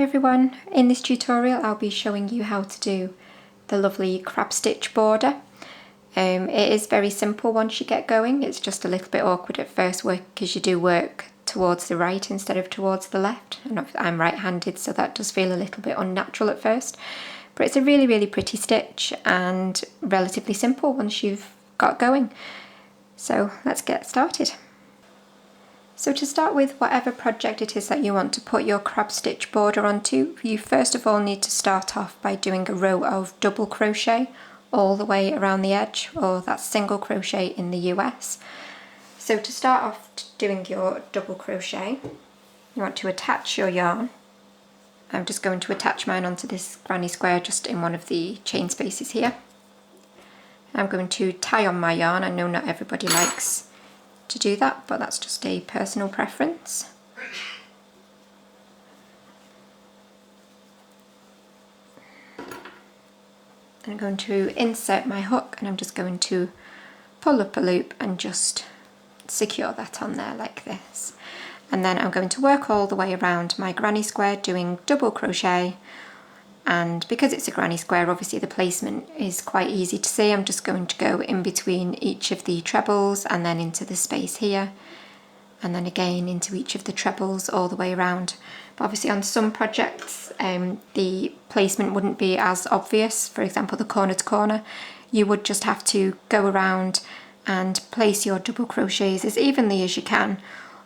everyone, in this tutorial I'll be showing you how to do the lovely crab stitch border. It is very simple once you get going. It's just a little bit awkward at first because you do work towards the right instead of towards the left, and I'm right-handed, so that does feel a little bit unnatural at first, but it's a really pretty stitch and relatively simple once you've got going. So let's get started. So to start with, whatever project it is that you want to put your crab stitch border onto, you first of all need to start off by doing a row of double crochet all the way around the edge, or that's single crochet in the US. So to start off doing your double crochet, you want to attach your yarn. I'm just going to attach mine onto this granny square just in one of the chain spaces here. I'm going to tie on my yarn. I know not everybody likes to do that, but that's just a personal preference. I'm going to insert my hook, and I'm just going to pull up a loop and just secure that on there like this. And then I'm going to work all the way around my granny square doing double crochet, and because it's a granny square, obviously the placement is quite easy to see. I'm just going to go in between each of the trebles and then into the space here, and then again into each of the trebles all the way around. But obviously on some projects the placement wouldn't be as obvious. For example, the corner to corner, you would just have to go around and place your double crochets as evenly as you can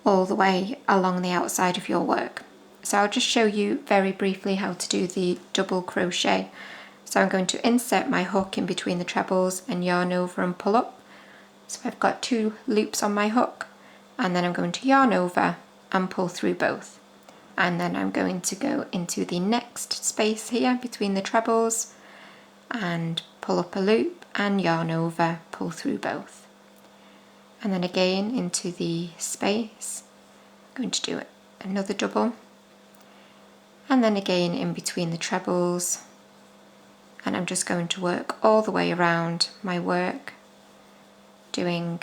all the way along the outside of your work. So I'll just show you very briefly how to do the double crochet. So I'm going to insert my hook in between the trebles and yarn over and pull up. So I've got 2 loops on my hook, and then I'm going to yarn over and pull through both. And then I'm going to go into the next space here between the trebles and pull up a loop and yarn over, pull through both. And then again into the space, I'm going to do another double. And then again in between the trebles, and I'm just going to work all the way around my work doing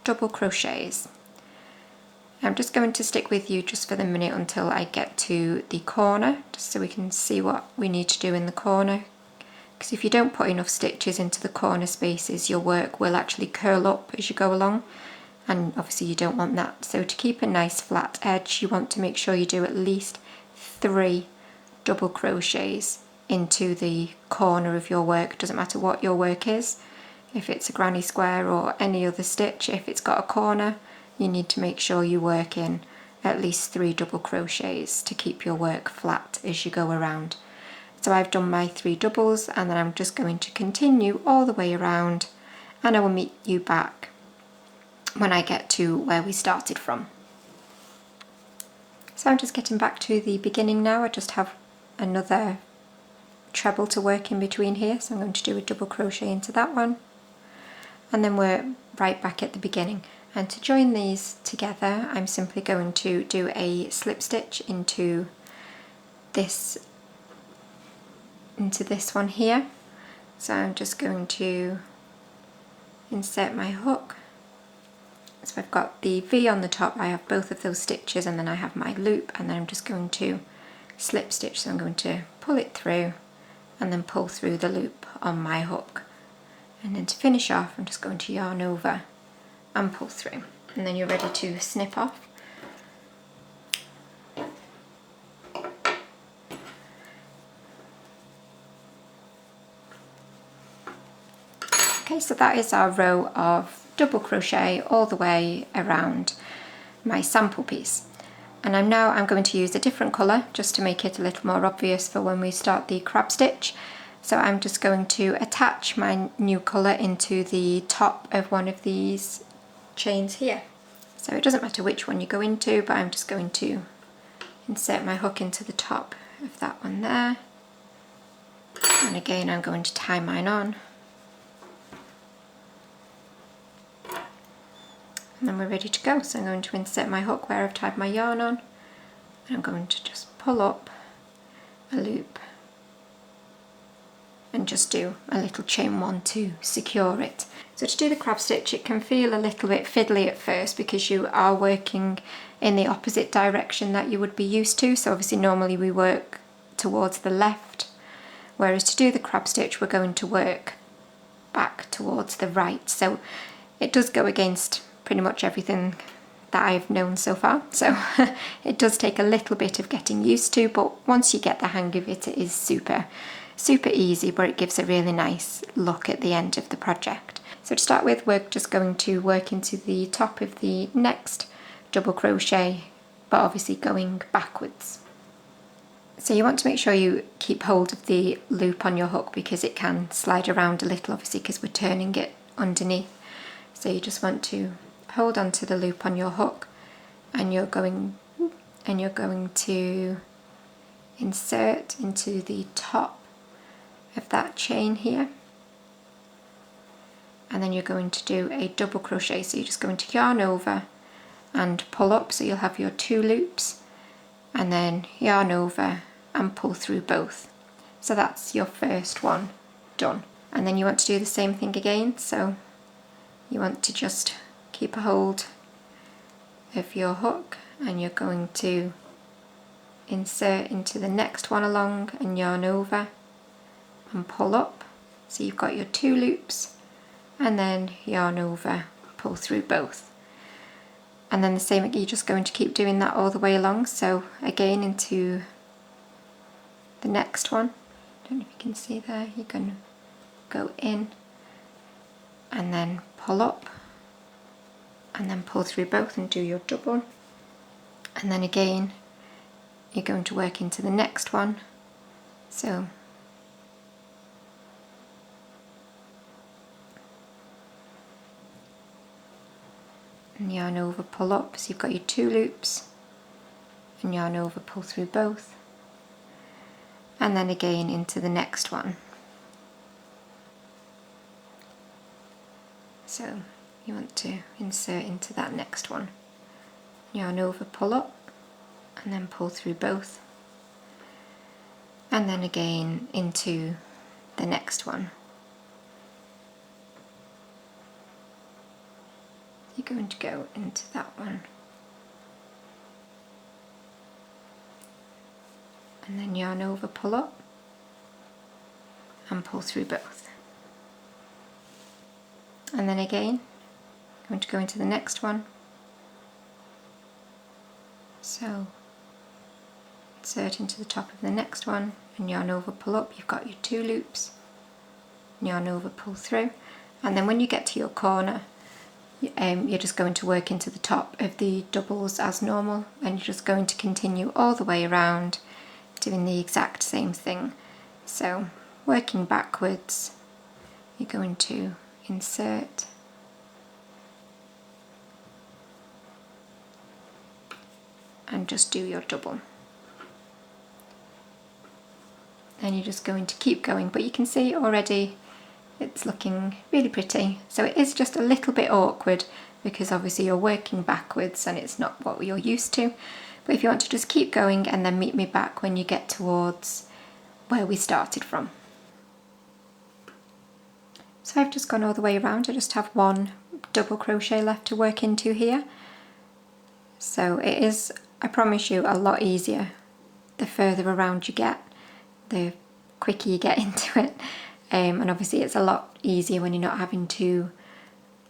double crochets. I'm just going to stick with you just for the minute until I get to the corner, just so we can see what we need to do in the corner, because if you don't put enough stitches into the corner spaces, your work will actually curl up as you go along, and obviously you don't want that. So to keep a nice flat edge, you want to make sure you do at least 3 double crochets into the corner of your work. Doesn't matter what your work is, if it's a granny square or any other stitch, if it's got a corner, you need to make sure you work in at least 3 double crochets to keep your work flat as you go around. So I've done my 3 doubles, and then I'm just going to continue all the way around, and I will meet you back when I get to where we started from. So I'm just getting back to the beginning now. I just have another treble to work in between here, so I'm going to do a double crochet into that one, and then we're right back at the beginning. And to join these together, I'm simply going to do a slip stitch into this one here. So I'm just going to insert my hook. So I've got the V on the top, I have both of those stitches, and then I have my loop, and then I'm just going to slip stitch. So I'm going to pull it through and then pull through the loop on my hook. And then to finish off, I'm just going to yarn over and pull through. And then you're ready to snip off. Okay, so that is our row of double crochet all the way around my sample piece. And I'm going to use a different colour just to make it a little more obvious for when we start the crab stitch. So I'm just going to attach my new colour into the top of one of these chains here. So it doesn't matter which one you go into, but I'm just going to insert my hook into the top of that one there. And again, I'm going to tie mine on. And then we're ready to go. So I'm going to insert my hook where I've tied my yarn on, and I'm going to just pull up a loop and just do a little chain one to secure it. So to do the crab stitch, it can feel a little bit fiddly at first because you are working in the opposite direction that you would be used to. So obviously normally we work towards the left, whereas to do the crab stitch we're going to work back towards the right. So it does go against pretty much everything that I've known so far. So it does take a little bit of getting used to, but once you get the hang of it, it is super easy, but it gives a really nice look at the end of the project. So to start with, we're just going to work into the top of the next double crochet, but obviously going backwards. So you want to make sure you keep hold of the loop on your hook because it can slide around a little, obviously, because we're turning it underneath. So you just want to hold on to the loop on your hook, and you're going to insert into the top of that chain here, and then you're going to do a double crochet. So you're just going to yarn over and pull up, so you'll have your 2 loops, and then yarn over and pull through both. So that's your first one done. And then you want to do the same thing again, so you want to just keep a hold of your hook, and you're going to insert into the next one along and yarn over and pull up. So you've got your 2 loops, and then yarn over, pull through both. And then the same, you're just going to keep doing that all the way along. So again into the next one, I don't know if you can see there, you're going to go in and then pull up and then pull through both and do your double. And then again you're going to work into the next one, so and yarn over, pull up, so you've got your 2 loops, and yarn over, pull through both, and then again into the next one. So you want to insert into that next one, yarn over, pull up, and then pull through both, and then again into the next one. You're going to go into that one, and then yarn over, pull up, and pull through both. And then again, I'm going to go into the next one. So insert into the top of the next one and yarn over, pull up. You've got your 2 loops, yarn over, pull through, and then when you get to your corner, you're just going to work into the top of the doubles as normal, and you're just going to continue all the way around doing the exact same thing. So working backwards, you're going to insert and just do your double. Then you're just going to keep going, but you can see already it's looking really pretty. So it is just a little bit awkward because obviously you're working backwards and it's not what you're used to. But if you want to just keep going and then meet me back when you get towards where we started from. So I've just gone all the way around. I just have 1 double crochet left to work into here. So it is, I promise you, a lot easier the further around you get, the quicker you get into it. And obviously it's a lot easier when you're not having to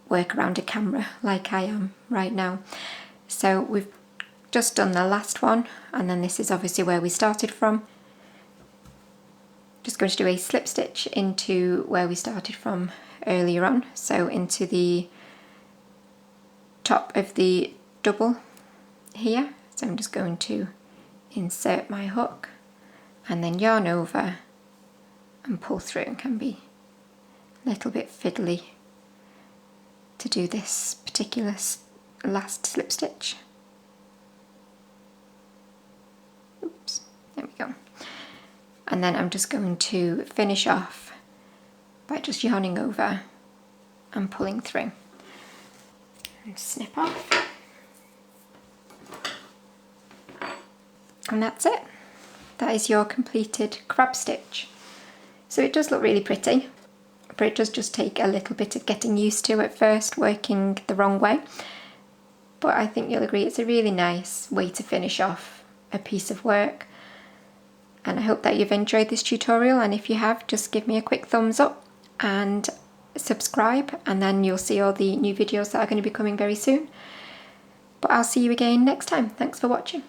work around a camera like I am right now. So we've just done the last one, and then this is obviously where we started from. Just going to do a slip stitch into where we started from earlier on, so into the top of the double here. So I'm just going to insert my hook and then yarn over and pull through. It can be a little bit fiddly to do this particular last slip stitch. Oops, there we go. And then I'm just going to finish off by just yarning over and pulling through. And snip off. And that's it. That is your completed crab stitch. So it does look really pretty, but it does just take a little bit of getting used to at first, working the wrong way. But I think you'll agree it's a really nice way to finish off a piece of work. And I hope that you've enjoyed this tutorial, and if you have, just give me a quick thumbs up and subscribe, and then you'll see all the new videos that are going to be coming very soon. But I'll see you again next time. Thanks for watching.